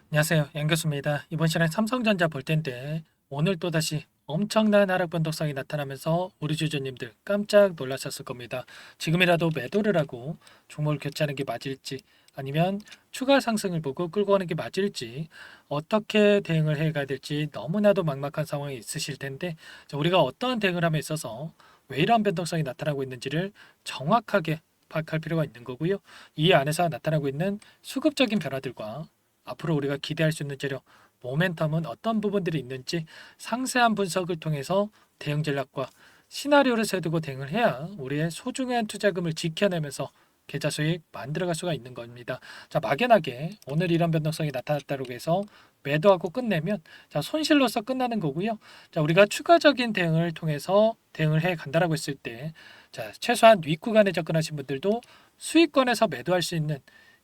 안녕하세요. 양교수입니다. 이번 시간에 삼성전자 볼 텐데 오늘 또다시 엄청난 하락 변동성이 나타나면서 우리 주주님들 깜짝 놀라셨을 겁니다. 지금이라도 매도를 하고 종목을 교체하는 게 맞을지 아니면 추가 상승을 보고 끌고 가는 게 맞을지 어떻게 대응을 해 가야 될지 너무나도 막막한 상황이 있으실 텐데 자, 우리가 어떠한 대응을 함에 있어서 왜 이런 변동성이 나타나고 있는지를 정확하게 파악할 필요가 있는 거고요. 이 안에서 나타나고 있는 수급적인 변화들과 앞으로 우리가 기대할 수 있는 재료, 모멘텀은 어떤 부분들이 있는지 상세한 분석을 통해서 대응 전략과 시나리오를 세두고 대응을 해야 우리의 소중한 투자금을 지켜내면서 계좌 수익 만들어갈 수가 있는 겁니다. 자, 막연하게 오늘 이런 변동성이 나타났다고 해서 매도하고 끝내면 자, 손실로서 끝나는 거고요. 자, 우리가 추가적인 대응을 통해서 대응을 해 간다라고 했을 때 자, 최소한 윗구간에 접근하신 분들도 수익권에서 매도할 수 있는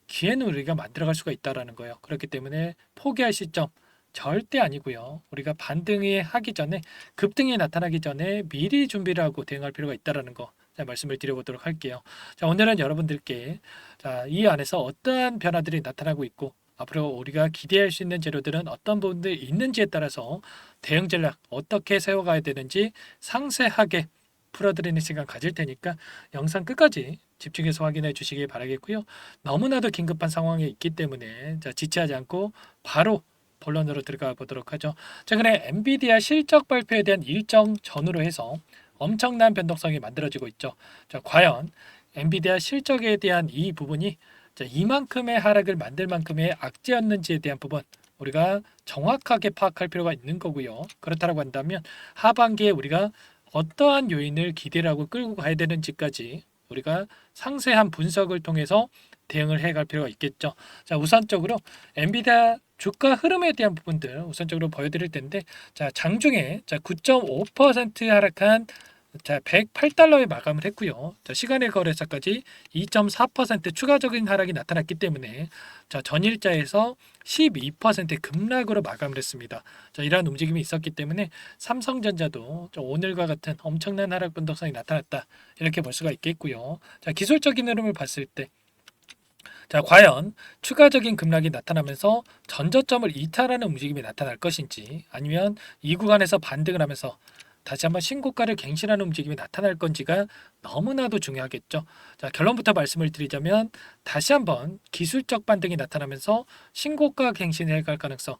기회는 우리가 만들어갈 수가 있다라는 거예요. 그렇기 때문에 포기할 시점 절대 아니고요. 우리가 반등이 하기 전에 급등이 나타나기 전에 미리 준비를 하고 대응할 필요가 있다라는 거 자, 말씀을 드려보도록 할게요. 자, 오늘은 여러분들께 자, 이 안에서 어떠한 변화들이 나타나고 있고 앞으로 우리가 기대할 수 있는 재료들은 어떤 부분들이 있는지에 따라서 대응 전략 어떻게 세워가야 되는지 상세하게 풀어드리는 시간 가질 테니까 영상 끝까지 집중해서 확인해 주시기 바라겠고요. 너무나도 긴급한 상황에 있기 때문에 자, 지체하지 않고 바로 본론으로 들어가 보도록 하죠. 최근에 엔비디아 실적 발표에 대한 일정 전후로 해서 엄청난 변동성이 만들어지고 있죠. 자, 과연 엔비디아 실적에 대한 이 부분이 자, 이만큼의 하락을 만들 만큼의 악재였는지에 대한 부분 우리가 정확하게 파악할 필요가 있는 거고요. 그렇다고 한다면 하반기에 우리가 어떠한 요인을 기대를 하고 끌고 가야 되는지까지 우리가 상세한 분석을 통해서 대응을 해갈 필요가 있겠죠. 자, 우선적으로 엔비디아 주가 흐름에 대한 부분들 우선적으로 보여드릴 텐데, 자, 장중에 자 9.5% 하락한 자 108달러에 마감을 했고요. 자, 시간의 거래사까지 2.4% 추가적인 하락이 나타났기 때문에 자 전일자에서 12% 급락으로 마감을 했습니다. 자, 이러한 움직임이 있었기 때문에 삼성전자도 오늘과 같은 엄청난 하락 변동성이 나타났다 이렇게 볼 수가 있겠고요. 자, 기술적인 흐름을 봤을 때 자, 과연 추가적인 급락이 나타나면서 전저점을 이탈하는 움직임이 나타날 것인지 아니면 이 구간에서 반등을 하면서 다시 한번 신고가를 갱신하는 움직임이 나타날 건지가 너무나도 중요하겠죠. 자, 결론부터 말씀을 드리자면 다시 한번 기술적 반등이 나타나면서 신고가 갱신해 갈 가능성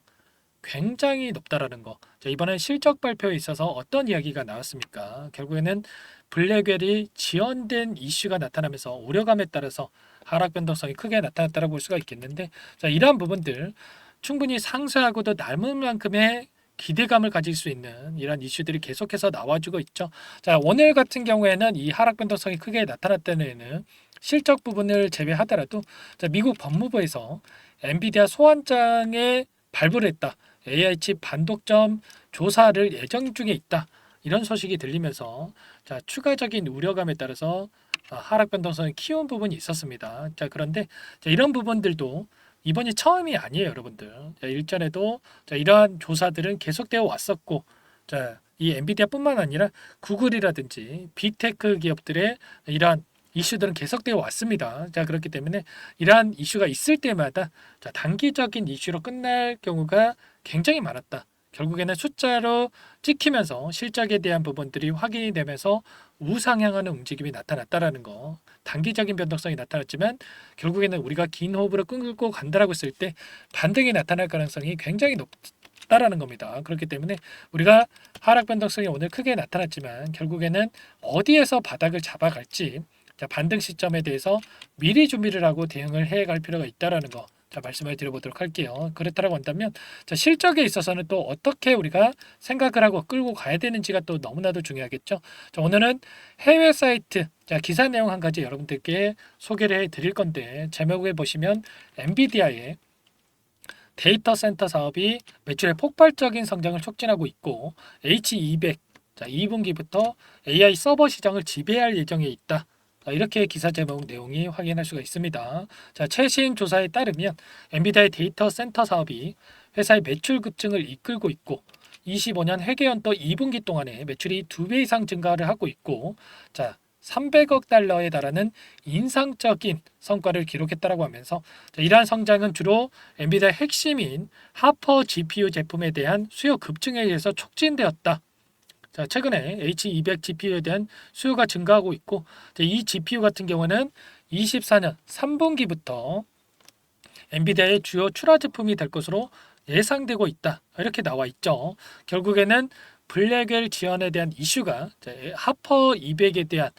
굉장히 높다라는 거. 자, 이번에 실적 발표에 있어서 어떤 이야기가 나왔습니까? 결국에는 블랙웰이 지연된 이슈가 나타나면서 우려감에 따라서 하락 변동성이 크게 나타났다고 볼 수가 있겠는데, 자, 이러한 부분들 충분히 상쇄하고도 남은 만큼의 기대감을 가질 수 있는 이런 이슈들이 계속해서 나와주고 있죠. 자, 오늘 같은 경우에는 이 하락 변동성이 크게 나타났다는 데는 실적 부분을 제외하더라도 자, 미국 법무부에서 엔비디아 소환장에 발부를 했다. AI 칩 반독점 조사를 예정 중에 있다. 이런 소식이 들리면서 자, 추가적인 우려감에 따라서 하락 변동성을 키운 부분이 있었습니다. 자, 그런데 자, 이런 부분들도 이번이 처음이 아니에요, 여러분들. 자, 일전에도 자, 이러한 조사들은 계속되어 왔었고, 자, 이 엔비디아뿐만 아니라 구글이라든지 빅테크 기업들의 이러한 이슈들은 계속되어 왔습니다. 자, 그렇기 때문에 이러한 이슈가 있을 때마다 자, 단기적인 이슈로 끝날 경우가 굉장히 많았다. 결국에는 숫자로 찍히면서 실적에 대한 부분들이 확인이 되면서 우상향하는 움직임이 나타났다라는 거. 단기적인 변동성이 나타났지만 결국에는 우리가 긴 호흡으로 끌고 간다라고 했을 때 반등이 나타날 가능성이 굉장히 높다라는 겁니다. 그렇기 때문에 우리가 하락 변동성이 오늘 크게 나타났지만 결국에는 어디에서 바닥을 잡아갈지 자, 반등 시점에 대해서 미리 준비를 하고 대응을 해갈 필요가 있다라는 거. 자, 말씀을 드려보도록 할게요. 그렇다고 한다면 자, 실적에 있어서는 또 어떻게 우리가 생각을 하고 끌고 가야 되는지가 또 너무나도 중요하겠죠. 자, 오늘은 해외 사이트 자, 기사 내용 한 가지 여러분들께 소개를 해 드릴 건데 제목에 보시면 엔비디아의 데이터 센터 사업이 매출의 폭발적인 성장을 촉진하고 있고 H200 자, 2분기부터 AI 서버 시장을 지배할 예정에 있다. 자, 이렇게 기사 제목 내용이 확인할 수가 있습니다. 자, 최신 조사에 따르면 엔비디아의 데이터 센터 사업이 회사의 매출 급증을 이끌고 있고 25년 회계연도 2분기 동안에 매출이 2배 이상 증가를 하고 있고 자, 300억 달러에 달하는 인상적인 성과를 기록했다라고 하면서 이러한 성장은 주로 엔비디아 핵심인 하퍼 GPU 제품에 대한 수요 급증에 의해서 촉진되었다. 자, 최근에 H200 GPU에 대한 수요가 증가하고 있고 이 GPU 같은 경우는 24년 3분기부터 엔비디아의 주요 출하 제품이 될 것으로 예상되고 있다. 이렇게 나와 있죠. 결국에는 블랙웰 지원에 대한 이슈가 하퍼 200에 대한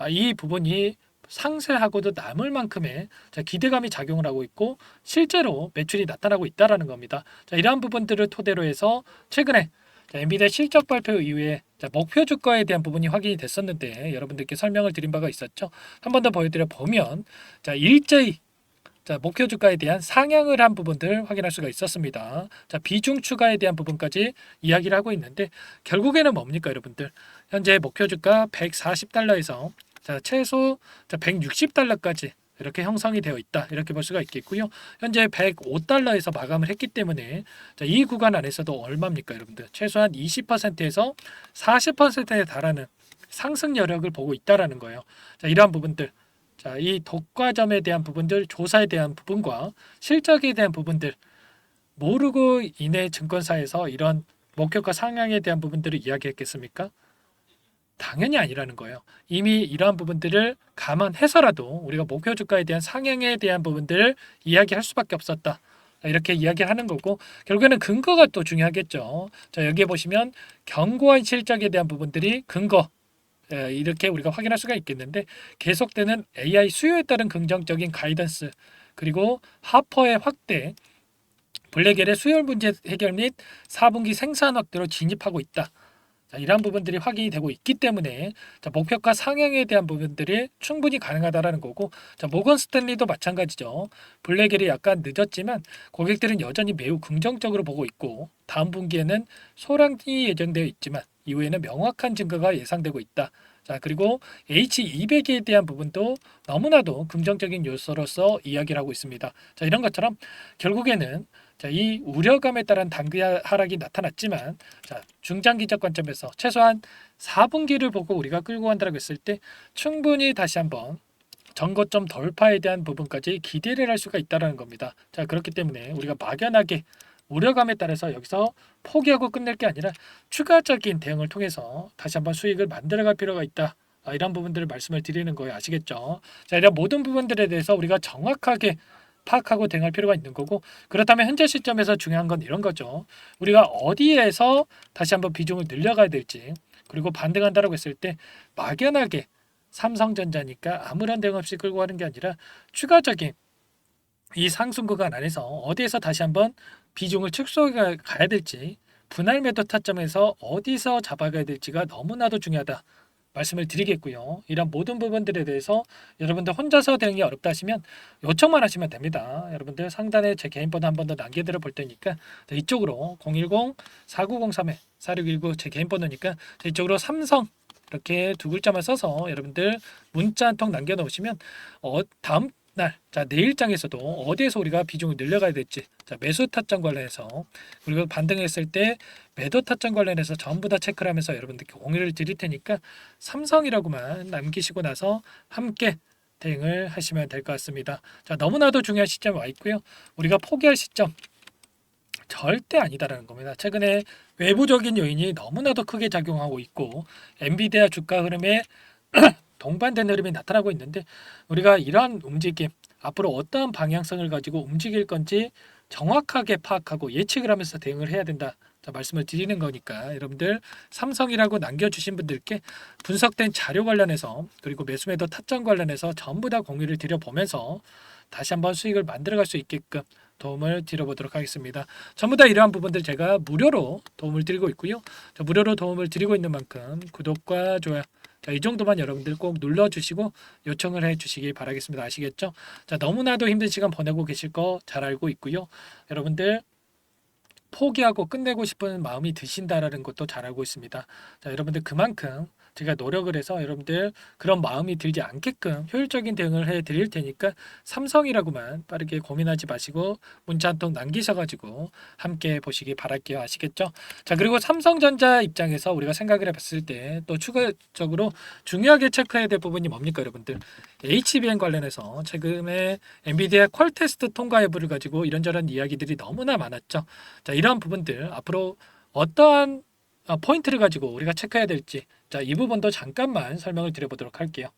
이 부분이 상쇄하고도 남을 만큼의 기대감이 작용을 하고 있고 실제로 매출이 나타나고 있다라는 겁니다. 이러한 부분들을 토대로 해서 최근에 엔비디아 실적 발표 이후에 목표 주가에 대한 부분이 확인이 됐었는데 여러분들께 설명을 드린 바가 있었죠. 한 번 더 보여드려 보면 일제히 목표 주가에 대한 상향을 한 부분들 확인할 수가 있었습니다. 비중 추가에 대한 부분까지 이야기를 하고 있는데 결국에는 뭡니까 여러분들? 현재 목표 주가 140달러에서 최소 160달러까지 이렇게 형성이 되어 있다. 이렇게 볼 수가 있겠고요. 현재 105달러에서 마감을 했기 때문에 이 구간 안에서도 얼마입니까 여러분들? 최소한 20%에서 40%에 달하는 상승 여력을 보고 있다라는 거예요. 이러한 부분들 이 독과점에 대한 부분들, 조사에 대한 부분과 실적에 대한 부분들 모르고 이내 증권사에서 이런 목표가 상향에 대한 부분들을 이야기했겠습니까? 당연히 아니라는 거예요. 이미 이러한 부분들을 감안해서라도 우리가 목표 주가에 대한 상향에 대한 부분들을 이야기할 수밖에 없었다. 이렇게 이야기하는 거고 결국에는 근거가 또 중요하겠죠. 여기에 보시면 견고한 실적에 대한 부분들이 근거 이렇게 우리가 확인할 수가 있겠는데 계속되는 AI 수요에 따른 긍정적인 가이던스 그리고 하퍼의 확대 블랙웰의 수요 문제 해결 및 4분기 생산 확대로 진입하고 있다. 이러한 부분들이 확인이 되고 있기 때문에 목표가 상향에 대한 부분들이 충분히 가능하다라는 거고 모건 스탠리도 마찬가지죠. 블랙웰이 약간 늦었지만 고객들은 여전히 매우 긍정적으로 보고 있고 다음 분기에는 소량이 예정되어 있지만 이후에는 명확한 증가가 예상되고 있다. 그리고 H200에 대한 부분도 너무나도 긍정적인 요소로서 이야기를 하고 있습니다. 이런 것처럼 결국에는 이 우려감에 따른 단기 하락이 나타났지만 중장기적 관점에서 최소한 4분기를 보고 우리가 끌고 간다고 했을 때 충분히 다시 한번 전고점 돌파에 대한 부분까지 기대를 할 수가 있다는 겁니다. 그렇기 때문에 우리가 막연하게 우려감에 따라서 여기서 포기하고 끝낼 게 아니라 추가적인 대응을 통해서 다시 한번 수익을 만들어갈 필요가 있다. 이런 부분들을 말씀을 드리는 거예요. 아시겠죠? 이런 모든 부분들에 대해서 우리가 정확하게 파악하고 대응할 필요가 있는 거고 그렇다면 현재 시점에서 중요한 건 이런 거죠. 우리가 어디에서 다시 한번 비중을 늘려가야 될지 그리고 반등한다라고 했을 때 막연하게 삼성전자니까 아무런 대응 없이 끌고 가는 게 아니라 추가적인 이 상승 구간 안에서 어디에서 다시 한번 비중을 축소해 가야 될지 분할 매도 타점에서 어디서 잡아가야 될지가 너무나도 중요하다 말씀을 드리겠고요. 이런 모든 부분들에 대해서 여러분들 혼자서 대응이 어렵다 하시면 요청만 하시면 됩니다. 여러분들 상단에 제 개인 번호 한 번 더 남겨드려 볼 테니까 이쪽으로 010-4903-4619 제 개인 번호니까 이쪽으로 삼성 이렇게 두 글자만 써서 여러분들 문자 한 통 남겨놓으시면 다음 날, 내일장에서도 어디에서 우리가 비중을 늘려가야 될지, 매수 타점 관련해서 그리고 반등했을 때 매도 타점 관련해서 전부 다 체크를 하면서 여러분들께 공유를 드릴 테니까 삼성이라고만 남기시고 나서 함께 대응을 하시면 될 것 같습니다. 너무나도 중요한 시점에 와 있고요. 우리가 포기할 시점 절대 아니다라는 겁니다. 최근에 외부적인 요인이 너무나도 크게 작용하고 있고 엔비디아 주가 흐름에 동반된 흐름이 나타나고 있는데 우리가 이러한 움직임 앞으로 어떠한 방향성을 가지고 움직일 건지 정확하게 파악하고 예측을 하면서 대응을 해야 된다. 말씀을 드리는 거니까 여러분들 삼성이라고 남겨주신 분들께 분석된 자료 관련해서 그리고 매수매도 타점 관련해서 전부 다 공유를 드려보면서 다시 한번 수익을 만들어갈 수 있게끔 도움을 드려보도록 하겠습니다. 전부 다 이러한 부분들 제가 무료로 도움을 드리고 있고요. 무료로 도움을 드리고 있는 만큼 구독과 좋아요 이 정도만 여러분들 꼭 눌러주시고 요청을 해주시기 바라겠습니다. 아시겠죠? 너무나도 힘든 시간 보내고 계실 거 잘 알고 있고요. 여러분들 포기하고 끝내고 싶은 마음이 드신다라는 것도 잘 알고 있습니다. 여러분들 그만큼 제가 노력을 해서 여러분들 그런 마음이 들지 않게끔 효율적인 대응을 해 드릴 테니까 삼성이라고만 빠르게 고민하지 마시고 문자 한 통 남기셔가지고 함께 보시기 바랄게요. 아시겠죠? 자, 그리고 삼성전자 입장에서 우리가 생각을 해봤을 때 또 추가적으로 중요하게 체크해야 될 부분이 뭡니까, 여러분들? HBM 관련해서 최근에 엔비디아 퀄 테스트 통과 여부를 가지고 이런저런 이야기들이 너무나 많았죠. 자, 이러한 부분들 앞으로 어떠한 포인트를 가지고 우리가 체크해야 될지, 자, 이 부분도 잠깐만 설명을 드려보도록 할게요.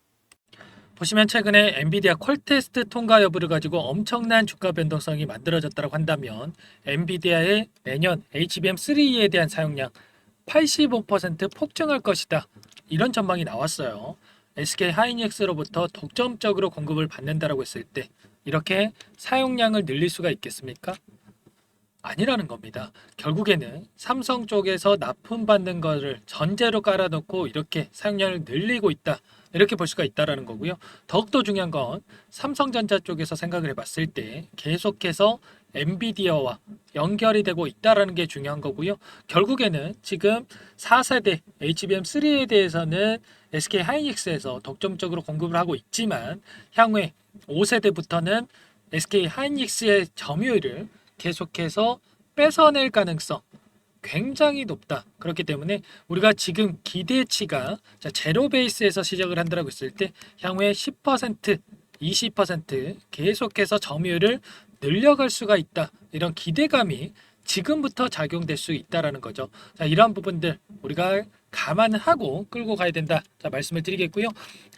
보시면 최근에 엔비디아 퀄 테스트 통과 여부를 가지고 엄청난 주가 변동성이 만들어졌다고 한다면 엔비디아의 내년 HBM3E에 대한 사용량 85% 폭증할 것이다. 이런 전망이 나왔어요. SK 하이닉스로부터 독점적으로 공급을 받는다라고 했을 때 이렇게 사용량을 늘릴 수가 있겠습니까? 아니라는 겁니다. 결국에는 삼성 쪽에서 납품받는 거를 전제로 깔아놓고 이렇게 사용량을 늘리고 있다. 이렇게 볼 수가 있다라는 거고요. 더욱더 중요한 건 삼성전자 쪽에서 생각을 해봤을 때 계속해서 엔비디아와 연결이 되고 있다라는 게 중요한 거고요. 결국에는 지금 4세대 HBM3에 대해서는 SK 하이닉스에서 독점적으로 공급을 하고 있지만 향후에 5세대부터는 SK 하이닉스의 점유율을 계속해서 뺏어낼 가능성 굉장히 높다. 그렇기 때문에 우리가 지금 기대치가 제로 베이스에서 시작을 한다고 했을 때 향후에 10%, 20% 계속해서 점유율을 늘려갈 수가 있다. 이런 기대감이 지금부터 작용될 수 있다라는 거죠. 자, 이러한 부분들 우리가 감안하고 끌고 가야 된다. 자, 말씀을 드리겠고요.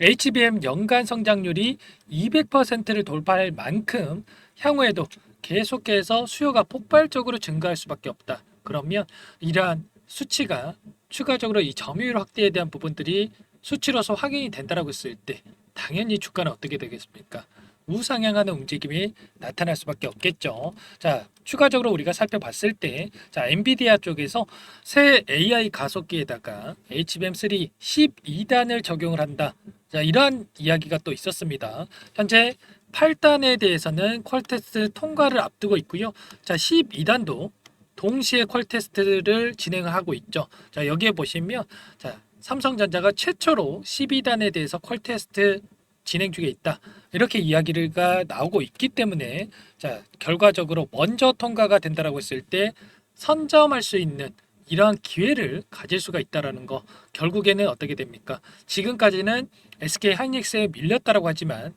HBM 연간 성장률이 200%를 돌파할 만큼 향후에도 계속해서 수요가 폭발적으로 증가할 수밖에 없다. 그러면 이러한 수치가 추가적으로 이 점유율 확대에 대한 부분들이 수치로서 확인이 된다라고 했을 때 당연히 주가는 어떻게 되겠습니까? 우상향하는 움직임이 나타날 수밖에 없겠죠. 자, 추가적으로 우리가 살펴봤을 때, 자, 엔비디아 쪽에서 새 AI 가속기에다가 HBM3 12단을 적용을 한다. 자, 이러한 이야기가 또 있었습니다. 현재 8단에 대해서는 퀄 테스트 통과를 앞두고 있고요. 자, 12단도 동시에 퀄 테스트를 진행을 하고 있죠. 자, 여기에 보시면 자, 삼성전자가 최초로 12단에 대해서 퀄 테스트 진행 중에 있다. 이렇게 이야기가 나오고 있기 때문에 자, 결과적으로 먼저 통과가 된다라고 했을 때 선점할 수 있는 이러한 기회를 가질 수가 있다라는 거. 결국에는 어떻게 됩니까? 지금까지는 SK 하이닉스에 밀렸다라고 하지만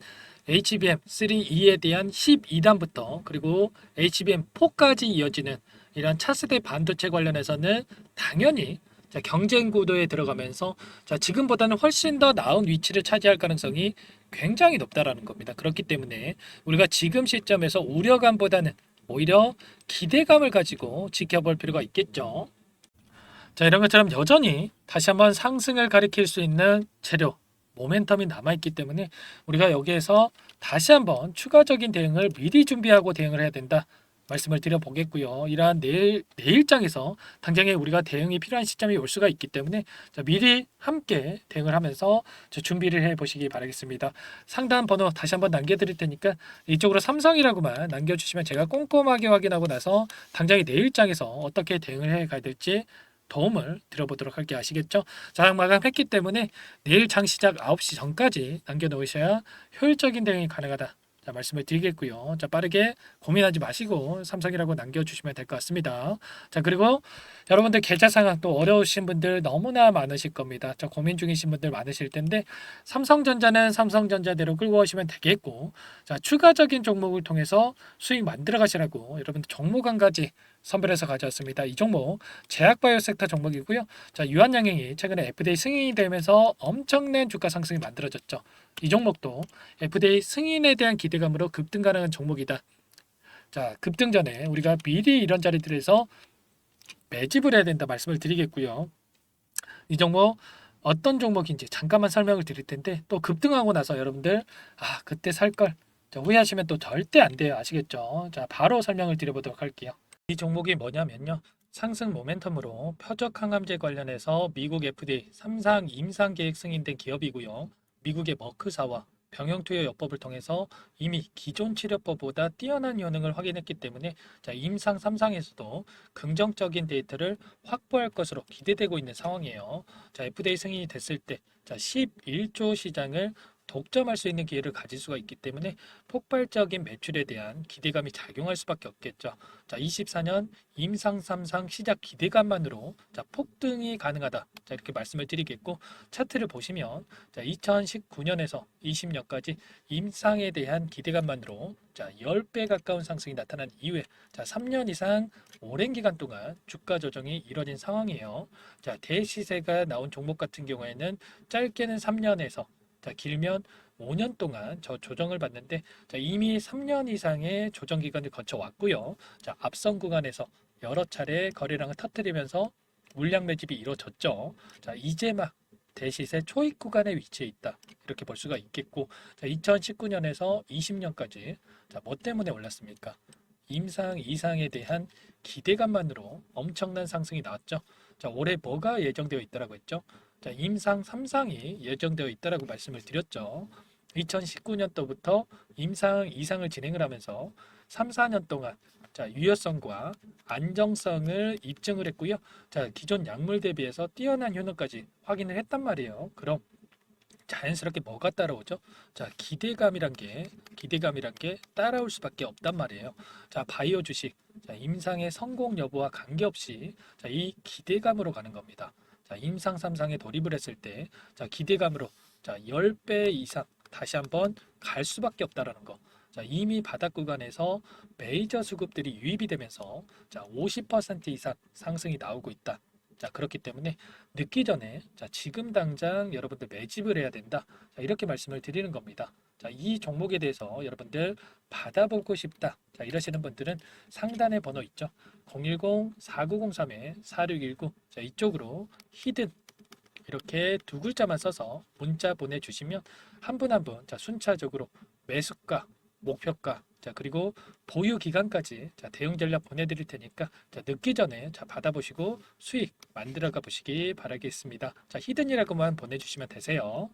HBM3E에 대한 12단부터 그리고 HBM4까지 이어지는 이런 차세대 반도체 관련해서는 당연히 자, 경쟁 구도에 들어가면서 자, 지금보다는 훨씬 더 나은 위치를 차지할 가능성이 굉장히 높다라는 겁니다. 그렇기 때문에 우리가 지금 시점에서 우려감보다는 오히려 기대감을 가지고 지켜볼 필요가 있겠죠. 자, 이런 것처럼 여전히 다시 한번 상승을 가리킬 수 있는 재료, 모멘텀이 남아있기 때문에 우리가 여기에서 다시 한번 추가적인 대응을 미리 준비하고 대응을 해야 된다. 말씀을 드려보겠고요. 이러한 내일장에서 당장에 우리가 대응이 필요한 시점이 올 수가 있기 때문에 자, 미리 함께 대응을 하면서 준비를 해 보시기 바라겠습니다. 상담 번호 다시 한번 남겨드릴 테니까 이쪽으로 삼성이라고만 남겨주시면 제가 꼼꼼하게 확인하고 나서 당장에 내일장에서 어떻게 대응을 해 가야 될지 도움을 드려보도록 할게 아시겠죠? 자, 마감했기 때문에 내일 장 시작 9시 전까지 남겨놓으셔야 효율적인 대응이 가능하다. 자, 말씀을 드리겠고요. 자, 빠르게 고민하지 마시고 삼성이라고 남겨주시면 될 것 같습니다. 자, 그리고 여러분들 계좌 상황 또 어려우신 분들 너무나 많으실 겁니다. 자, 고민 중이신 분들 많으실 텐데 삼성전자는 삼성전자대로 끌고 오시면 되겠고, 자, 추가적인 종목을 통해서 수익 만들어 가시라고 여러분들 종목 한 가지 선별해서 가져왔습니다. 이 종목 제약바이오 섹터 종목이고요. 자, 유한양행이 최근에 FDA 승인이 되면서 엄청난 주가 상승이 만들어졌죠. 이 종목도 FDA 승인에 대한 기대감으로 급등 가능한 종목이다. 자, 급등 전에 우리가 미리 이런 자리들에서 매집을 해야 된다 말씀을 드리겠고요. 이 종목 어떤 종목인지 잠깐만 설명을 드릴 텐데 또 급등하고 나서 여러분들 그때 살 걸 후회하시면 또 절대 안 돼요. 아시겠죠? 자, 바로 설명을 드려보도록 할게요. 이 종목이 뭐냐면요. 상승 모멘텀으로 표적 항암제 관련해서 미국 FDA 3상 임상 계획 승인된 기업이고요. 미국의 머크사와 병용투여요법을 통해서 이미 기존 치료법보다 뛰어난 효능을 확인했기 때문에 자, 임상 3상에서도 긍정적인 데이터를 확보할 것으로 기대되고 있는 상황이에요. 자, FDA 승인이 됐을 때 자, 11조 시장을 독점할 수 있는 기회를 가질 수가 있기 때문에 폭발적인 매출에 대한 기대감이 작용할 수밖에 없겠죠. 자, 24년 임상 3상 시작 기대감만으로 자, 폭등이 가능하다. 자, 이렇게 말씀을 드리겠고 차트를 보시면 자, 2019년에서 20년까지 임상에 대한 기대감만으로 자, 10배 가까운 상승이 나타난 이후에 자, 3년 이상 오랜 기간 동안 주가 조정이 이뤄진 상황이에요. 자, 대시세가 나온 종목 같은 경우에는 짧게는 3년에서 자, 길면 5년 동안 저 조정을 받는데 자, 이미 3년 이상의 조정 기간을 거쳐 왔고요. 자, 앞선 구간에서 여러 차례 거래량을 터뜨리면서 물량 매집이 이루어졌죠. 자, 이제 막 대시세 초입 구간에 위치해 있다. 이렇게 볼 수가 있겠고, 자, 2019년에서 20년까지 자, 뭐 때문에 올랐습니까? 임상 이상에 대한 기대감만으로 엄청난 상승이 나왔죠. 자, 올해 뭐가 예정되어 있다라고 했죠? 자, 임상 3상이 예정되어 있다라고 말씀을 드렸죠. 2019년도부터 임상 이상을 진행을 하면서 3, 4년 동안 자, 유효성과 안정성을 입증을 했고요. 자, 기존 약물 대비해서 뛰어난 효능까지 확인을 했단 말이에요. 그럼 자연스럽게 뭐가 따라오죠? 자, 기대감이란 게 따라올 수밖에 없단 말이에요. 자, 바이오 주식, 자, 임상의 성공 여부와 관계없이 자, 이 기대감으로 가는 겁니다. 자, 임상 3상에 돌입을 했을 때, 자, 기대감으로 자, 10배 이상 다시 한번 갈 수밖에 없다라는 거. 자, 이미 바닥 구간에서 메이저 수급들이 유입이 되면서 자, 50% 이상 상승이 나오고 있다. 자, 그렇기 때문에 늦기 전에 자, 지금 당장 여러분들 매집을 해야 된다. 자, 이렇게 말씀을 드리는 겁니다. 자, 이 종목에 대해서 여러분들 받아보고 싶다. 자, 이러시는 분들은 상단에 번호 있죠. 010-4903-4619. 자, 이쪽으로 히든 이렇게 두 글자만 써서 문자 보내주시면 한 분 한 분 자, 순차적으로 매수가, 목표가, 자, 그리고 보유 기간까지 자, 대응 전략 보내드릴 테니까 자, 늦기 전에 자, 받아보시고 수익 만들어가 보시기 바라겠습니다. 자, 히든이라고만 보내주시면 되세요.